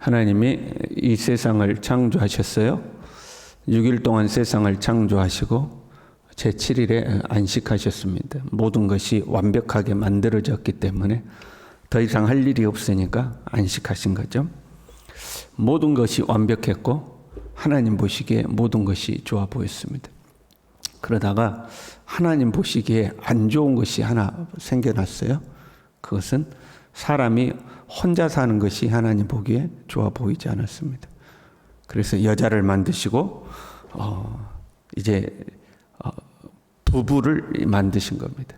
하나님이 이 세상을 창조하셨어요. 6일 동안 세상을 창조하시고 제7일에 안식하셨습니다. 모든 것이 완벽하게 만들어졌기 때문에 더 이상 할 일이 없으니까 안식하신 거죠. 모든 것이 완벽했고 하나님 보시기에 모든 것이 좋아 보였습니다. 그러다가 하나님 보시기에 안 좋은 것이 하나 생겨났어요. 그것은 사람이 혼자 사는 것이 하나님 보기에 좋아 보이지 않았습니다. 그래서 여자를 만드시고 부부를 만드신 겁니다.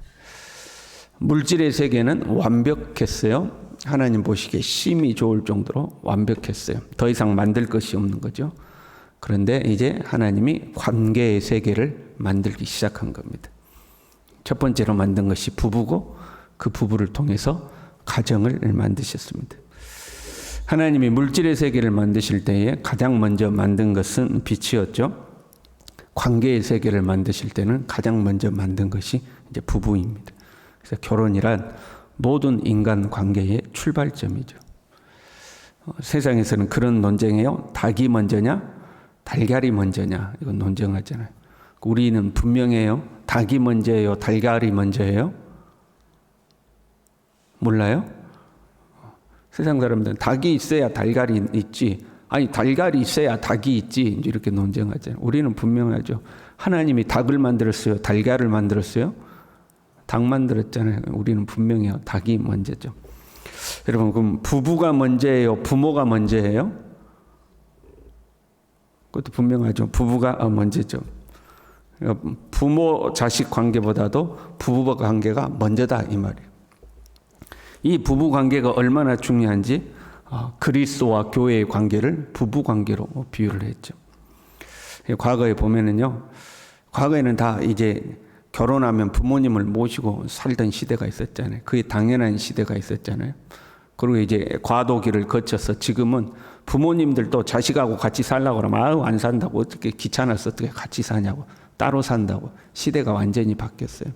물질의 세계는 완벽했어요. 하나님 보시기에 심히 좋을 정도로 완벽했어요. 더 이상 만들 것이 없는 거죠. 그런데 이제 하나님이 관계의 세계를 만들기 시작한 겁니다. 첫 번째로 만든 것이 부부고 그 부부를 통해서 가정을 만드셨습니다. 하나님이 물질의 세계를 만드실 때에 가장 먼저 만든 것은 빛이었죠. 관계의 세계를 만드실 때는 가장 먼저 만든 것이 이제 부부입니다. 그래서 결혼이란 모든 인간 관계의 출발점이죠. 세상에서는 그런 논쟁이에요. 닭이 먼저냐, 달걀이 먼저냐, 이건 논쟁하잖아요. 우리는 분명해요. 닭이 먼저예요, 달걀이 먼저예요? 몰라요? 세상 사람들은 닭이 있어야 달걀이 있지, 아니 달걀이 있어야 닭이 있지, 이렇게 논쟁하잖아요. 우리는 분명하죠. 하나님이 닭을 만들었어요, 달걀을 만들었어요? 닭 만들었잖아요. 우리는 분명해요. 닭이 먼저죠. 여러분, 그럼 부부가 먼저예요, 부모가 먼저예요? 그것도 분명하죠. 부부가 먼저죠. 부모 자식 관계보다도 부부 관계가 먼저다, 이 말이에요. 이 부부 관계가 얼마나 중요한지 그리스도와 교회의 관계를 부부 관계로 비유를 했죠. 과거에 보면은요, 과거에는 다 이제 결혼하면 부모님을 모시고 살던 시대가 있었잖아요. 그게 당연한 시대가 있었잖아요. 그리고 이제 과도기를 거쳐서 지금은 부모님들도 자식하고 같이 살라고 그러면 아유 안 산다고, 어떻게 귀찮아서 어떻게 같이 사냐고, 따로 산다고. 시대가 완전히 바뀌었어요.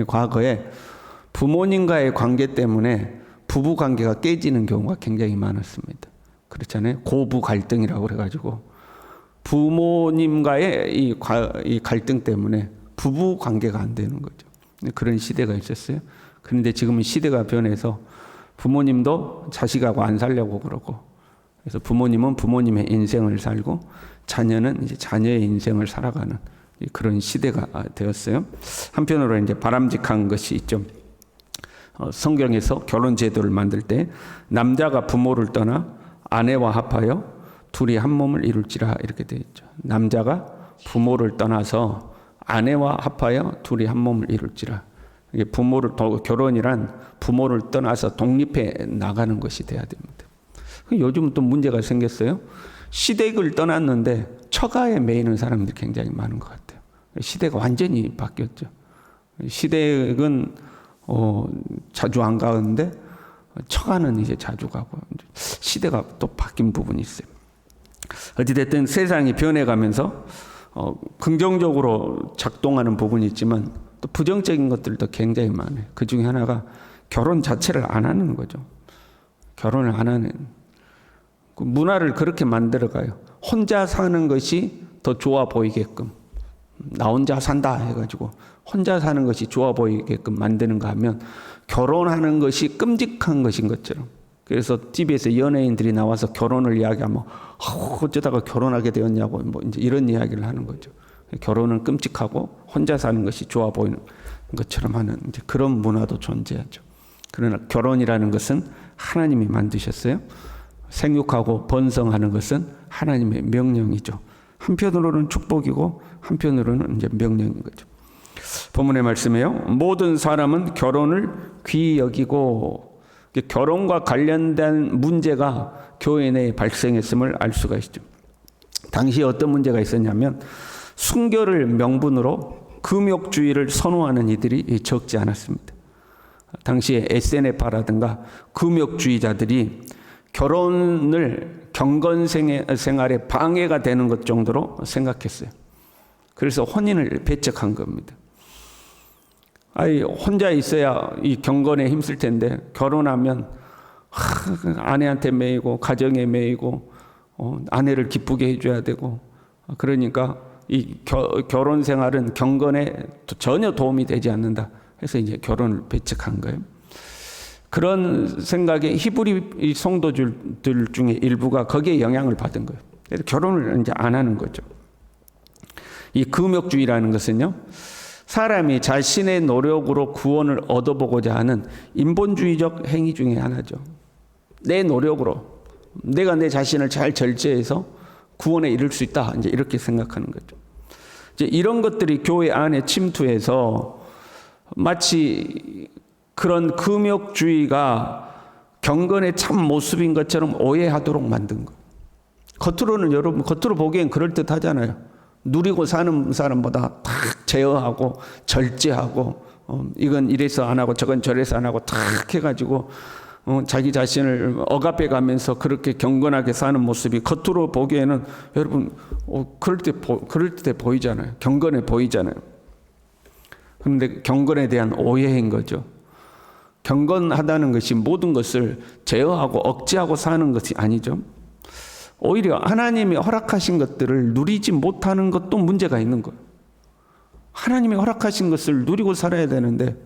과거에 부모님과의 관계 때문에 부부 관계가 깨지는 경우가 굉장히 많았습니다. 그렇잖아요. 고부 갈등이라고 그래가지고 부모님과의 이 갈등 때문에 부부 관계가 안 되는 거죠. 그런 시대가 있었어요. 그런데 지금은 시대가 변해서 부모님도 자식하고 안 살려고 그러고, 그래서 부모님은 부모님의 인생을 살고 자녀는 이제 자녀의 인생을 살아가는 그런 시대가 되었어요. 한편으로 이제 바람직한 것이 있죠. 성경에서 결혼 제도를 만들 때 남자가 부모를 떠나 아내와 합하여 둘이 한 몸을 이룰지라 이렇게 되어 있죠. 남자가 부모를 떠나서 아내와 합하여 둘이 한 몸을 이룰지라. 이게 결혼이란 부모를 떠나서 독립해 나가는 것이 돼야 됩니다. 요즘은 또 문제가 생겼어요. 시댁을 떠났는데 처가에 매이는 사람들이 굉장히 많은 것 같아요. 시대가 완전히 바뀌었죠. 시댁은 자주 안 가는데 처가는 이제 자주 가고, 시대가 또 바뀐 부분이 있어요. 어찌됐든 세상이 변해가면서 긍정적으로 작동하는 부분이 있지만 또 부정적인 것들도 굉장히 많아요. 그 중에 하나가 결혼 자체를 안 하는 거죠. 결혼을 안 하는 그 문화를 그렇게 만들어가요. 혼자 사는 것이 더 좋아 보이게끔, 나 혼자 산다 해가지고 혼자 사는 것이 좋아 보이게끔 만드는가 하면 결혼하는 것이 끔찍한 것인 것처럼. 그래서 TV에서 연예인들이 나와서 결혼을 이야기하면 어쩌다가 결혼하게 되었냐고 뭐 이제 이런 이야기를 하는 거죠. 결혼은 끔찍하고 혼자 사는 것이 좋아 보이는 것처럼 하는 이제 그런 문화도 존재하죠. 그러나 결혼이라는 것은 하나님이 만드셨어요. 생육하고 번성하는 것은 하나님의 명령이죠. 한편으로는 축복이고 한편으로는 이제 명령인 거죠. 본문의 말씀이에요. 모든 사람은 결혼을 귀히 여기고, 결혼과 관련된 문제가 교회 내에 발생했음을 알 수가 있죠. 당시에 어떤 문제가 있었냐면 순결을 명분으로 금욕주의를 선호하는 이들이 적지 않았습니다. 당시에 SNF라든가 금욕주의자들이 결혼을 경건 생활에 방해가 되는 것 정도로 생각했어요. 그래서 혼인을 배척한 겁니다. 혼자 있어야 이 경건에 힘쓸 텐데 결혼하면 아내한테 매이고 가정에 매이고 아내를 기쁘게 해줘야 되고, 그러니까 이 결혼 생활은 경건에 전혀 도움이 되지 않는다 해서 이제 결혼을 배척한 거예요. 그런 생각에 히브리 성도들 중에 일부가 거기에 영향을 받은 거예요. 그래서 결혼을 이제 안 하는 거죠. 이 금욕주의라는 것은요, 사람이 자신의 노력으로 구원을 얻어보고자 하는 인본주의적 행위 중에 하나죠. 내 노력으로 내가 내 자신을 잘 절제해서 구원에 이를 수 있다, 이제 이렇게 생각하는 거죠. 이제 이런 것들이 교회 안에 침투해서 마치 그런 금욕주의가 경건의 참 모습인 것처럼 오해하도록 만든 거. 겉으로는 여러분 겉으로 보기엔 그럴 듯하잖아요. 누리고 사는 사람보다 다 제어하고 절제하고 이건 이래서 안 하고 저건 저래서 안 하고 다 해가지고 자기 자신을 억압해 가면서 그렇게 경건하게 사는 모습이 겉으로 보기에는 여러분 그럴 때 보이잖아요. 경건해 보이잖아요. 그런데 경건에 대한 오해인 거죠. 경건하다는 것이 모든 것을 제어하고 억제하고 사는 것이 아니죠. 오히려 하나님이 허락하신 것들을 누리지 못하는 것도 문제가 있는 거예요. 하나님이 허락하신 것을 누리고 살아야 되는데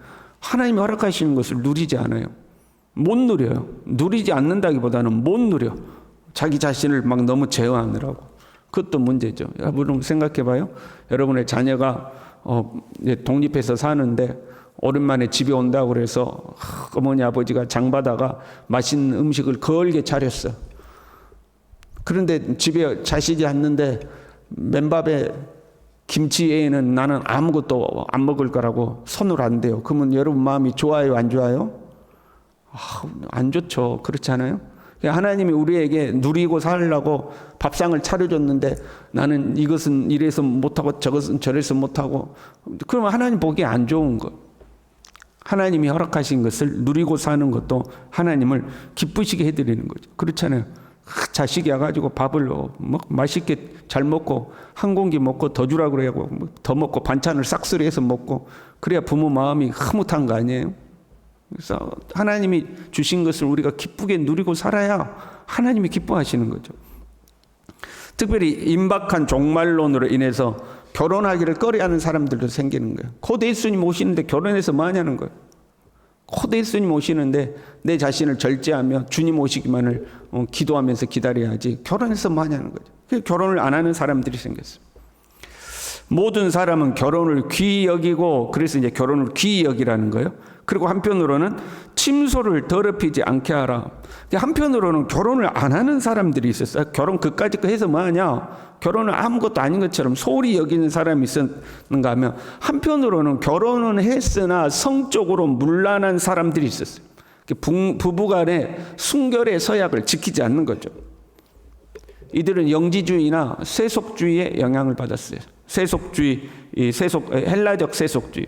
하나님이 허락하시는 것을 누리지 않아요. 못 누려요. 누리지 않는다기보다는 못 누려. 자기 자신을 막 너무 제어하느라고. 그것도 문제죠. 여러분 생각해 봐요. 여러분의 자녀가 독립해서 사는데 오랜만에 집에 온다고 그래서 어머니 아버지가 장바다가 맛있는 음식을 걸게 차렸어. 그런데 집에 자식이 왔는데 맨밥에 김치 외에는 나는 아무것도 안 먹을 거라고 손을 안 대요. 그러면 여러분 마음이 좋아요, 안 좋아요? 안 좋죠. 그렇지 않아요? 하나님이 우리에게 누리고 살려고 밥상을 차려줬는데 나는 이것은 이래서 못하고 저것은 저래서 못하고, 그러면 하나님 보기에 안 좋은 거. 하나님이 허락하신 것을 누리고 사는 것도 하나님을 기쁘시게 해드리는 거죠. 그렇잖아요. 자식이 와가지고 밥을 맛있게 잘 먹고 한 공기 먹고 더 주라고 그래고 더 먹고 반찬을 싹쓸이해서 먹고, 그래야 부모 마음이 흐뭇한 거 아니에요? 그래서 하나님이 주신 것을 우리가 기쁘게 누리고 살아야 하나님이 기뻐하시는 거죠. 특별히 임박한 종말론으로 인해서 결혼하기를 꺼려하는 사람들도 생기는 거예요. 곧 예수님 오시는데 결혼해서 뭐 하냐는 거예요. 곧 예수님 오시는데 내 자신을 절제하며 주님 오시기만을 기도하면서 기다려야지 결혼해서 뭐 하냐는 거죠. 그래서 결혼을 안 하는 사람들이 생겼어요. 모든 사람은 결혼을 귀히 여기고, 그래서 이제 결혼을 귀히 여기라는 거예요. 그리고 한편으로는 침소를 더럽히지 않게 하라. 한편으로는 결혼을 안 하는 사람들이 있었어요. 결혼 그까짓 거 해서 뭐하냐, 결혼은 아무것도 아닌 것처럼 소홀히 여기는 사람이 있었는가 하면, 한편으로는 결혼은 했으나 성적으로 문란한 사람들이 있었어요. 부부간의 순결의 서약을 지키지 않는 거죠. 이들은 영지주의나 세속주의에 영향을 받았어요. 세속주의, 헬라적 세속주의.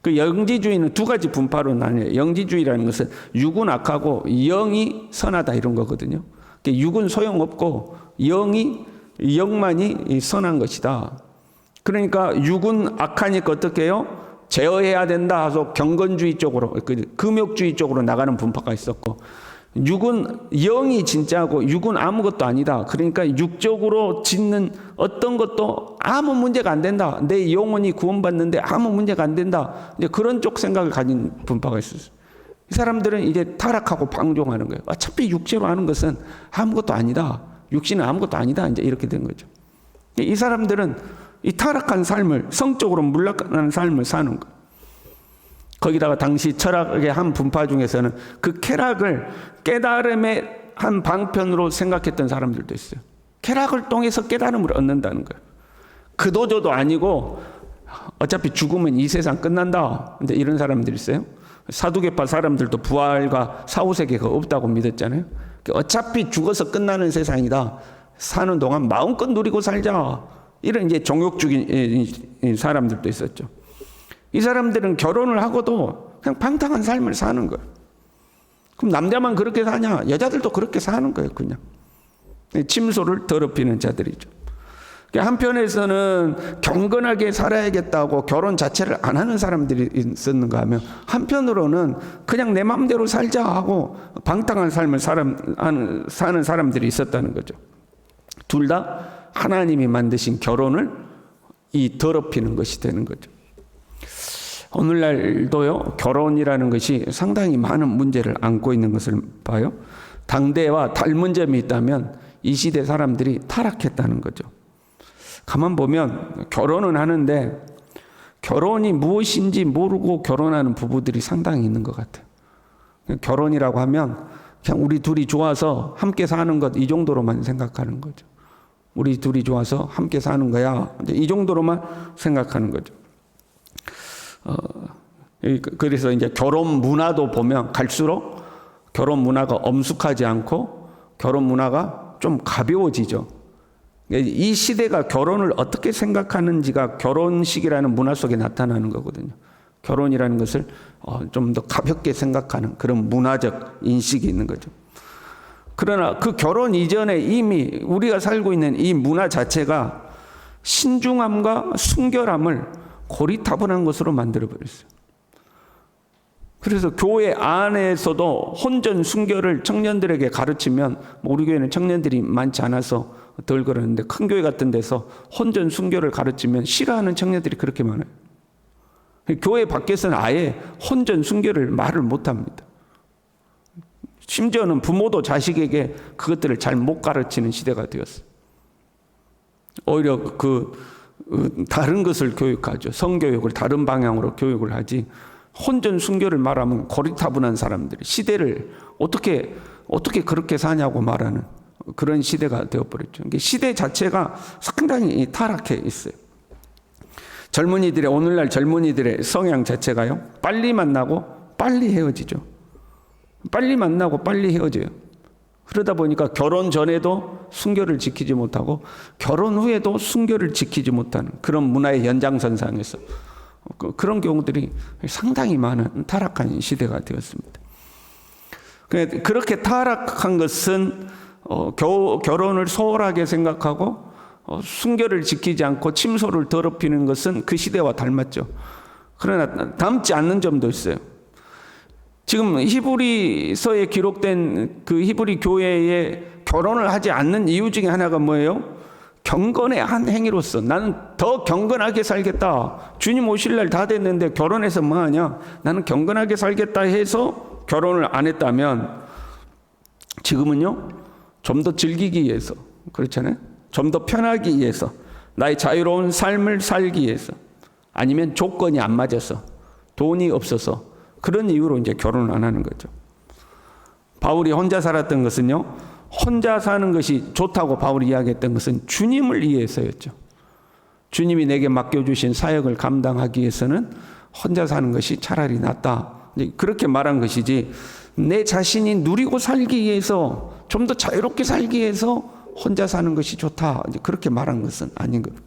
그 영지주의는 두 가지 분파로 나뉘어요. 영지주의라는 것은 육은 악하고 영이 선하다 이런 거거든요. 육은 소용없고 영만이 선한 것이다. 그러니까 육은 악하니까 어떻게 해요? 제어해야 된다 해서 경건주의 쪽으로, 금욕주의 쪽으로 나가는 분파가 있었고, 육은 영이 진짜고 육은 아무것도 아니다. 그러니까 육적으로 짓는 어떤 것도 아무 문제가 안 된다. 내 영혼이 구원받는데 아무 문제가 안 된다. 이제 그런 쪽 생각을 가진 분파가 있었어요. 이 사람들은 이제 타락하고 방종하는 거예요. 어차피 육체로 하는 것은 아무것도 아니다. 육신은 아무것도 아니다. 이제 이렇게 된 거죠. 이 사람들은 이 타락한 삶을, 성적으로 물락한 삶을 사는 거예요. 거기다가 당시 철학의 한 분파 중에서는 그 쾌락을 깨달음의 한 방편으로 생각했던 사람들도 있어요. 쾌락을 통해서 깨달음을 얻는다는 거예요. 그도저도 아니고 어차피 죽으면 이 세상 끝난다. 이제 이런 사람들이 있어요. 사두개파 사람들도 부활과 사후세계가 없다고 믿었잖아요. 어차피 죽어서 끝나는 세상이다. 사는 동안 마음껏 누리고 살자. 이런 이제 종욕적인 사람들도 있었죠. 이 사람들은 결혼을 하고도 그냥 방탕한 삶을 사는 거예요. 그럼 남자만 그렇게 사냐? 여자들도 그렇게 사는 거예요, 그냥. 침소를 더럽히는 자들이죠. 한편에서는 경건하게 살아야겠다고 결혼 자체를 안 하는 사람들이 있었는가 하면, 한편으로는 그냥 내 마음대로 살자 하고 방탕한 삶을 사는 사람들이 있었다는 거죠. 둘 다 하나님이 만드신 결혼을 더럽히는 것이 되는 거죠. 오늘날도요, 결혼이라는 것이 상당히 많은 문제를 안고 있는 것을 봐요. 당대와 닮은 점이 있다면 이 시대 사람들이 타락했다는 거죠. 가만 보면 결혼은 하는데 결혼이 무엇인지 모르고 결혼하는 부부들이 상당히 있는 것 같아요. 결혼이라고 하면 그냥 우리 둘이 좋아서 함께 사는 것, 이 정도로만 생각하는 거죠. 우리 둘이 좋아서 함께 사는 거야, 이 정도로만 생각하는 거죠. 그래서 이제 결혼 문화도 보면 갈수록 결혼 문화가 엄숙하지 않고 결혼 문화가 좀 가벼워지죠. 이 시대가 결혼을 어떻게 생각하는지가 결혼식이라는 문화 속에 나타나는 거거든요. 결혼이라는 것을 좀 더 가볍게 생각하는 그런 문화적 인식이 있는 거죠. 그러나 그 결혼 이전에 이미 우리가 살고 있는 이 문화 자체가 신중함과 순결함을 고리타분한 것으로 만들어버렸어요. 그래서 교회 안에서도 혼전 순결을 청년들에게 가르치면, 우리 교회는 청년들이 많지 않아서 덜 그러는데 큰 교회 같은 데서 혼전 순결을 가르치면 싫어하는 청년들이 그렇게 많아요. 교회 밖에서는 아예 혼전 순결을 말을 못합니다. 심지어는 부모도 자식에게 그것들을 잘 못 가르치는 시대가 되었어요. 오히려 다른 것을 교육하죠. 성교육을 다른 방향으로 교육을 하지, 혼전 순결을 말하면 고리타분한 사람들이 시대를 어떻게 그렇게 사냐고 말하는 그런 시대가 되어버렸죠. 시대 자체가 상당히 타락해 있어요. 오늘날 젊은이들의 성향 자체가요, 빨리 만나고 빨리 헤어지죠. 빨리 만나고 빨리 헤어져요. 그러다 보니까 결혼 전에도 순결을 지키지 못하고 결혼 후에도 순결을 지키지 못하는 그런 문화의 연장선상에서 그런 경우들이 상당히 많은 타락한 시대가 되었습니다. 그렇게 타락한 것은 결혼을 소홀하게 생각하고 순결을 지키지 않고 침소를 더럽히는 것은 그 시대와 닮았죠. 그러나 닮지 않는 점도 있어요. 지금 히브리서에 기록된 그 히브리 교회에 결혼을 하지 않는 이유 중에 하나가 뭐예요? 경건의 한 행위로서 나는 더 경건하게 살겠다. 주님 오실 날 다 됐는데 결혼해서 뭐하냐? 나는 경건하게 살겠다 해서 결혼을 안 했다면, 지금은요, 좀 더 즐기기 위해서, 그렇잖아요? 좀 더 편하기 위해서, 나의 자유로운 삶을 살기 위해서, 아니면 조건이 안 맞아서, 돈이 없어서, 그런 이유로 이제 결혼을 안 하는 거죠. 바울이 혼자 살았던 것은요, 혼자 사는 것이 좋다고 바울이 이야기했던 것은 주님을 위해서였죠. 주님이 내게 맡겨주신 사역을 감당하기 위해서는 혼자 사는 것이 차라리 낫다, 그렇게 말한 것이지, 내 자신이 누리고 살기 위해서, 좀 더 자유롭게 살기 위해서 혼자 사는 것이 좋다, 그렇게 말한 것은 아닌 거예요.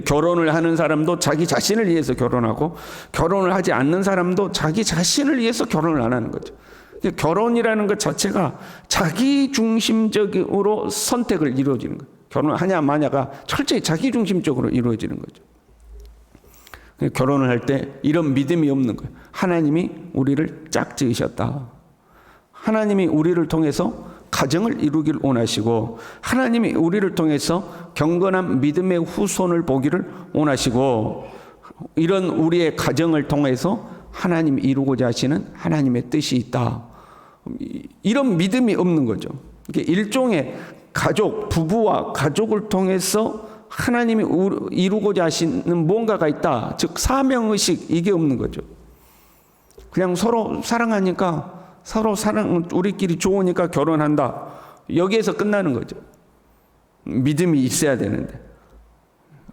결혼을 하는 사람도 자기 자신을 위해서 결혼하고, 결혼을 하지 않는 사람도 자기 자신을 위해서 결혼을 안 하는 거죠. 결혼이라는 것 자체가 자기 중심적으로 선택을 이루어지는 거예요. 결혼을 하냐 마냐가 철저히 자기 중심적으로 이루어지는 거죠. 결혼을 할 때 이런 믿음이 없는 거예요. 하나님이 우리를 짝지으셨다. 하나님이 우리를 통해서 가정을 이루길 원하시고, 하나님이 우리를 통해서 경건한 믿음의 후손을 보기를 원하시고, 이런 우리의 가정을 통해서 하나님이 이루고자 하시는 하나님의 뜻이 있다. 이런 믿음이 없는 거죠. 일종의 가족, 부부와 가족을 통해서 하나님이 이루고자 하시는 뭔가가 있다. 즉 사명의식, 이게 없는 거죠. 그냥 서로 사랑하니까, 우리끼리 좋으니까 결혼한다. 여기에서 끝나는 거죠. 믿음이 있어야 되는데.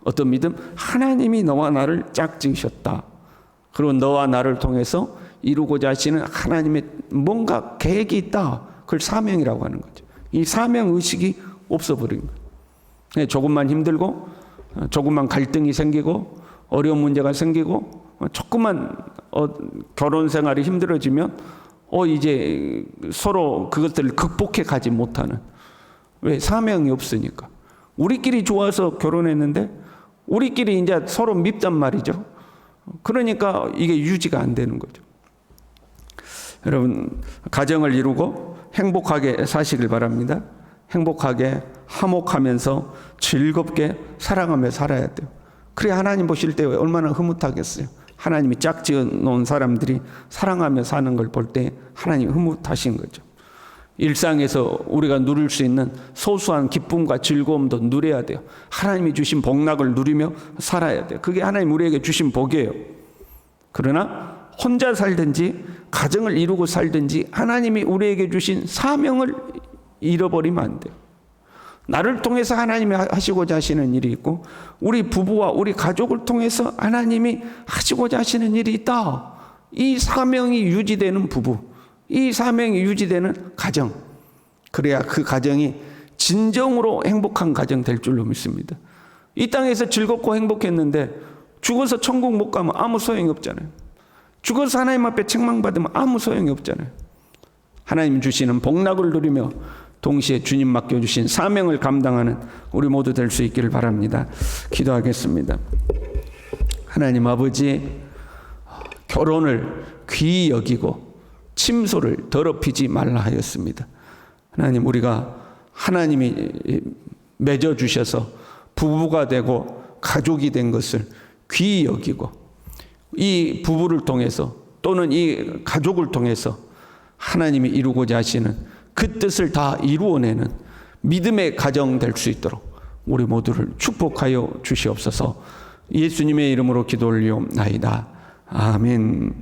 어떤 믿음? 하나님이 너와 나를 짝지으셨다. 그리고 너와 나를 통해서 이루고자 하시는 하나님의 뭔가 계획이 있다. 그걸 사명이라고 하는 거죠. 이 사명의식이 없어버린 거예요. 조금만 힘들고, 조금만 갈등이 생기고, 어려운 문제가 생기고, 조금만 결혼 생활이 힘들어지면 이제 서로 그것들을 극복해 가지 못하는, 왜? 사명이 없으니까. 우리끼리 좋아서 결혼했는데 우리끼리 이제 서로 밉단 말이죠. 그러니까 이게 유지가 안 되는 거죠. 여러분, 가정을 이루고 행복하게 사시길 바랍니다. 행복하게 화목하면서 즐겁게 사랑하며 살아야 돼요. 그래 하나님 보실 때 얼마나 흐뭇하겠어요. 하나님이 짝지어 놓은 사람들이 사랑하며 사는 걸 볼 때 하나님 흐뭇하신 거죠. 일상에서 우리가 누릴 수 있는 소소한 기쁨과 즐거움도 누려야 돼요. 하나님이 주신 복락을 누리며 살아야 돼요. 그게 하나님 우리에게 주신 복이에요. 그러나 혼자 살든지 가정을 이루고 살든지 하나님이 우리에게 주신 사명을 잃어버리면 안 돼요. 나를 통해서 하나님이 하시고자 하시는 일이 있고 우리 부부와 우리 가족을 통해서 하나님이 하시고자 하시는 일이 있다. 이 사명이 유지되는 부부, 이 사명이 유지되는 가정, 그래야 그 가정이 진정으로 행복한 가정 될 줄로 믿습니다. 이 땅에서 즐겁고 행복했는데 죽어서 천국 못 가면 아무 소용이 없잖아요. 죽어서 하나님 앞에 책망받으면 아무 소용이 없잖아요. 하나님 주시는 복락을 누리며 동시에 주님 맡겨주신 사명을 감당하는 우리 모두 될 수 있기를 바랍니다. 기도하겠습니다. 하나님 아버지, 결혼을 귀히 여기고 침소를 더럽히지 말라 하였습니다. 하나님, 우리가 하나님이 맺어주셔서 부부가 되고 가족이 된 것을 귀히 여기고 이 부부를 통해서 또는 이 가족을 통해서 하나님이 이루고자 하시는 그 뜻을 다 이루어내는 믿음의 가정 될 수 있도록 우리 모두를 축복하여 주시옵소서. 예수님의 이름으로 기도 올리옵나이다. 아멘.